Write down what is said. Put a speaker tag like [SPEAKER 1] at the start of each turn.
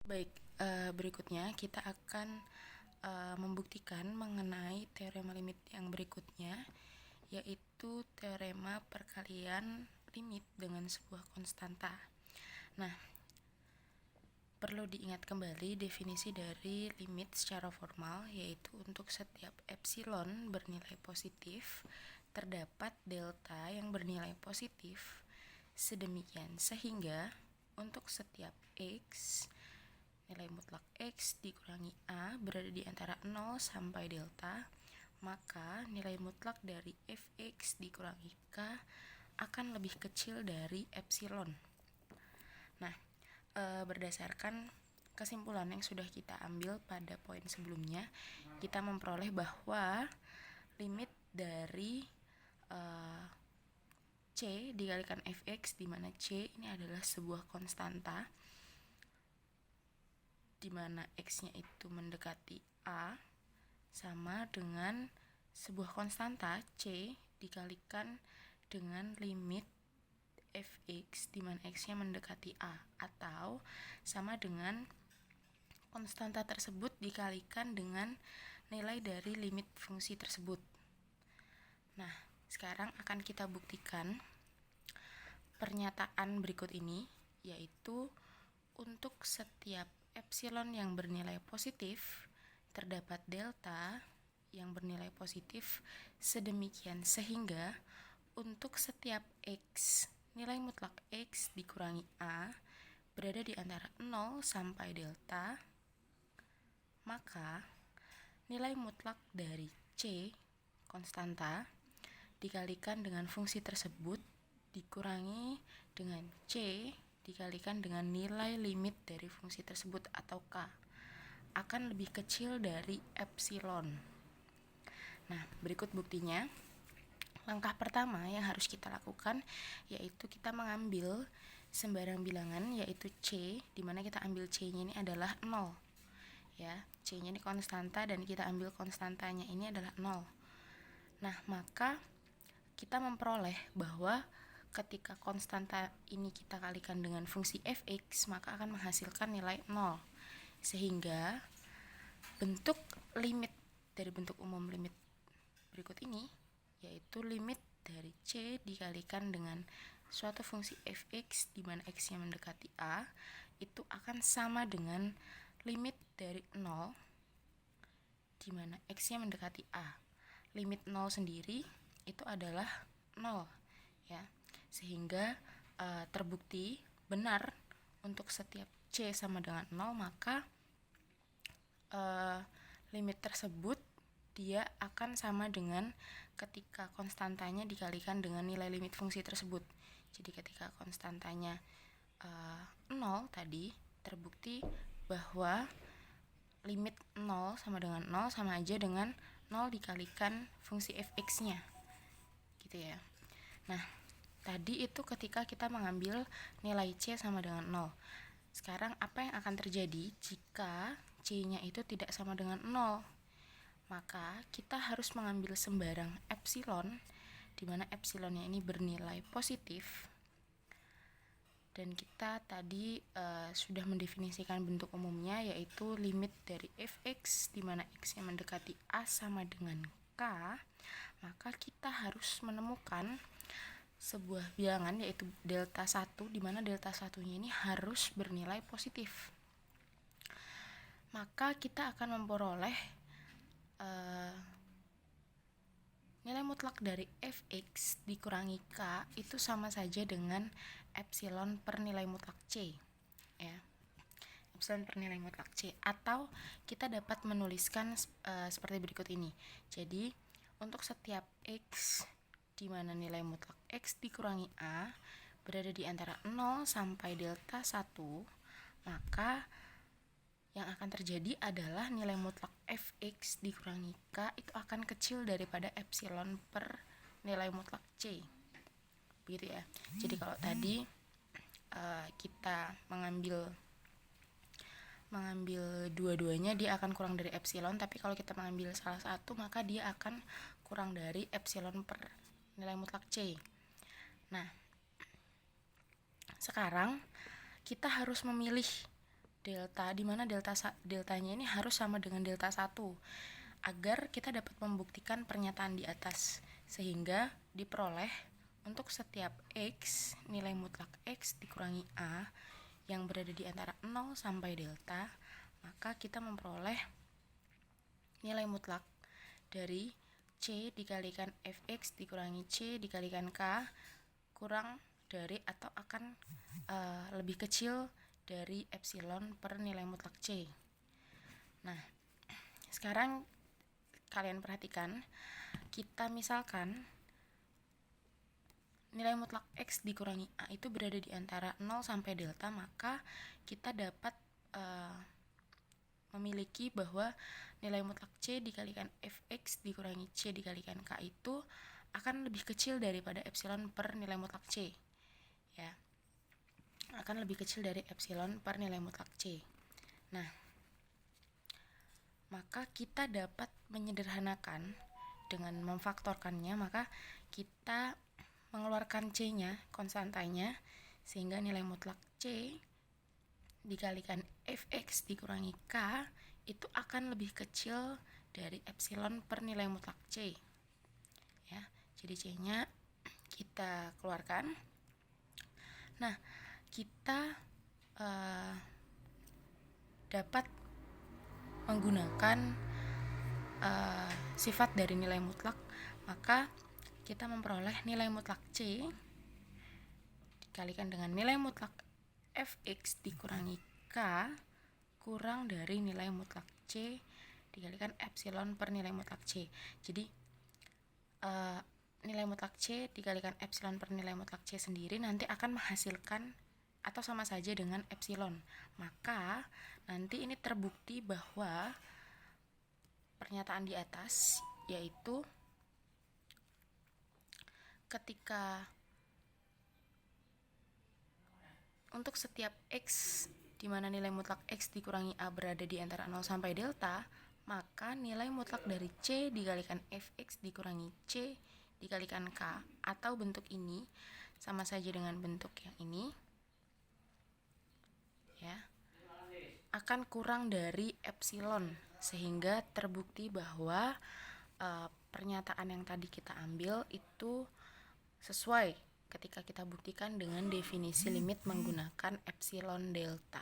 [SPEAKER 1] Baik, berikutnya kita akan membuktikan mengenai teorema limit yang berikutnya, yaitu teorema perkalian limit dengan sebuah konstanta. Nah, perlu diingat kembali definisi dari limit secara formal, yaitu untuk setiap epsilon bernilai positif, terdapat delta yang bernilai positif, sedemikian sehingga untuk setiap x, nilai mutlak x dikurangi a berada di antara 0 sampai delta, maka nilai mutlak dari fx dikurangi k akan lebih kecil dari epsilon. Nah, berdasarkan kesimpulan yang sudah kita ambil pada poin sebelumnya, kita memperoleh bahwa limit dari c dikalikan fx, di mana c ini adalah sebuah konstanta di mana x-nya itu mendekati a, sama dengan sebuah konstanta c dikalikan dengan limit fx di mana x-nya mendekati a, atau sama dengan konstanta tersebut dikalikan dengan nilai dari limit fungsi tersebut. Nah, sekarang akan kita buktikan pernyataan berikut ini, yaitu untuk setiap epsilon yang bernilai positif, terdapat delta yang bernilai positif, sedemikian sehingga untuk setiap x, nilai mutlak x dikurangi a berada di antara 0 sampai delta, maka nilai mutlak dari c, konstanta, dikalikan dengan fungsi tersebut dikurangi dengan c dikalikan dengan nilai limit dari fungsi tersebut atau k akan lebih kecil dari epsilon. Nah, berikut buktinya. Langkah pertama yang harus kita lakukan yaitu kita mengambil sembarang bilangan, yaitu c, di mana kita ambil c-nya ini adalah 0. Ya, c-nya ini konstanta dan kita ambil konstantanya ini adalah 0. Nah, maka kita memperoleh bahwa ketika konstanta ini kita kalikan dengan fungsi fx, maka akan menghasilkan nilai 0. Sehingga bentuk limit dari bentuk umum limit berikut ini, yaitu limit dari c dikalikan dengan suatu fungsi fx di mana x-nya mendekati a, itu akan sama dengan limit dari 0 di mana x-nya mendekati a. Limit 0 sendiri itu adalah 0, ya. Sehingga terbukti benar untuk setiap c sama dengan 0, maka limit tersebut dia akan sama dengan ketika konstantanya dikalikan dengan nilai limit fungsi tersebut. Jadi ketika konstantanya 0 tadi, terbukti bahwa limit 0 sama dengan 0 sama aja dengan 0 dikalikan fungsi fx-nya, gitu ya. Nah, tadi itu ketika kita mengambil nilai c sama dengan 0. Sekarang apa yang akan terjadi jika c-nya itu tidak sama dengan 0? Maka kita harus mengambil sembarang epsilon, di mana epsilonnya ini bernilai positif. Dan kita tadi sudah mendefinisikan bentuk umumnya, yaitu limit dari fx di mana x-nya mendekati a sama dengan k. Maka kita harus menemukan sebuah bilangan, yaitu delta 1, di mana delta 1-nya ini harus bernilai positif. Maka kita akan memperoleh nilai mutlak dari fx dikurangi k itu sama saja dengan epsilon per nilai mutlak c, ya. Epsilon per nilai mutlak c, atau kita dapat menuliskan seperti berikut ini. Jadi untuk setiap x di mana nilai mutlak x dikurangi a berada di antara 0 sampai delta 1, maka yang akan terjadi adalah nilai mutlak fx dikurangi k itu akan kecil daripada epsilon per nilai mutlak c. Begitu ya. Jadi kalau tadi kita mengambil dua-duanya, dia akan kurang dari epsilon, tapi kalau kita mengambil salah satu, maka dia akan kurang dari epsilon per nilai mutlak c. Nah, sekarang kita harus memilih delta, di mana deltanya ini harus sama dengan delta 1 agar kita dapat membuktikan pernyataan di atas, sehingga diperoleh untuk setiap x, nilai mutlak x dikurangi a yang berada di antara 0 sampai delta, maka kita memperoleh nilai mutlak dari c dikalikan fx dikurangi c dikalikan k kurang dari atau akan lebih kecil dari epsilon per nilai mutlak c. Nah, sekarang kalian perhatikan, kita misalkan nilai mutlak x dikurangi a itu berada di antara 0 sampai delta, maka kita dapat memiliki bahwa nilai mutlak c dikalikan fx dikurangi c dikalikan k itu akan lebih kecil daripada epsilon per nilai mutlak c, ya, akan lebih kecil dari epsilon per nilai mutlak c. Nah, maka kita dapat menyederhanakan dengan memfaktorkannya, maka kita mengeluarkan c-nya, konstantanya, sehingga nilai mutlak c dikalikan fx dikurangi k itu akan lebih kecil dari epsilon per nilai mutlak c, ya. Jadi c-nya kita keluarkan. Nah, kita dapat menggunakan sifat dari nilai mutlak, maka kita memperoleh nilai mutlak c dikalikan dengan nilai mutlak fx dikurangi k kurang dari nilai mutlak c dikalikan epsilon per nilai mutlak c. Jadi nilai mutlak c dikalikan epsilon per nilai mutlak c sendiri nanti akan menghasilkan atau sama saja dengan epsilon. Maka nanti ini terbukti bahwa pernyataan di atas, yaitu ketika untuk setiap x di mana nilai mutlak x dikurangi a berada di antara 0 sampai delta, maka nilai mutlak dari c dikalikan fx dikurangi c dikalikan k atau bentuk ini sama saja dengan bentuk yang ini, ya, akan kurang dari epsilon, sehingga terbukti bahwa pernyataan yang tadi kita ambil itu sesuai ketika kita buktikan dengan definisi limit menggunakan epsilon delta.